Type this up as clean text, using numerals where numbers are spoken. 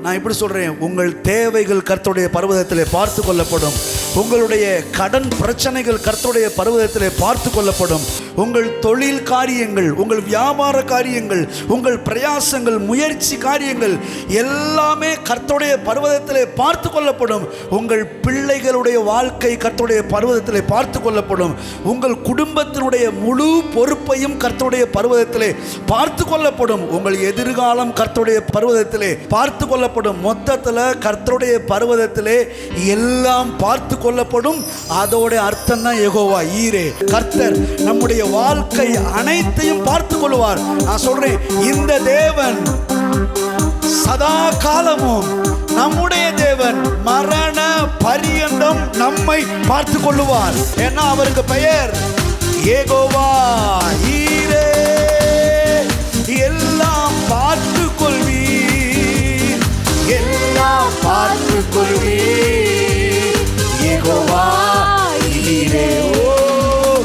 நான் இப்படி சொல்றேன், உங்கள் தேவைகள் கர்த்தருடைய பர்வதத்திலே பார்த்து கொள்ளப்படும். உங்களுடைய கடன் பிரச்சனைகள் கர்த்தருடைய பர்வதத்திலே பார்த்து கொள்ளப்படும். உங்கள் தொழில் காரியங்கள், உங்கள் வியாபார காரியங்கள், உங்கள் பிரயாசங்கள், முயற்சி காரியங்கள் எல்லாமே கர்த்தருடைய பர்வதத்திலே பார்த்து கொள்ளப்படும். உங்கள் பிள்ளைகளுடைய வாழ்க்கை கர்த்தருடைய பர்வதத்திலே பார்த்து கொள்ளப்படும். உங்கள் குடும்பத்தினுடைய முழு பொறுப்பையும் கர்த்தருடைய பர்வதத்திலே பார்த்து கொள்ளப்படும். உங்கள் எதிர்காலம் கர்த்தருடைய பர்வதத்திலே பார்த்து கொள்ளப்படும். மொத்தத்தில் கர்த்தருடைய பர்வதத்திலே எல்லாம் பார்த்து கொள்ளப்படும். அதோட அர்த்தம் தான் யெகோவா ஈரே. கர்த்தர் நம்முடைய வாழ்க்கை அனைத்தையும் பார்த்து கொள்வார். நான் சொல்றேன், இந்த தேவன் சதா காலமும் நம்முடைய தேவன் மரண பரியந்தம் நம்மை பார்த்து கொள்ளுவார். ஏன்னா அவருக்கு பெயர் யெகோவா ஈரே. எல்லாம் பார்த்து கொள்வீர், எல்லாம் பார்த்து கொள்வீர்.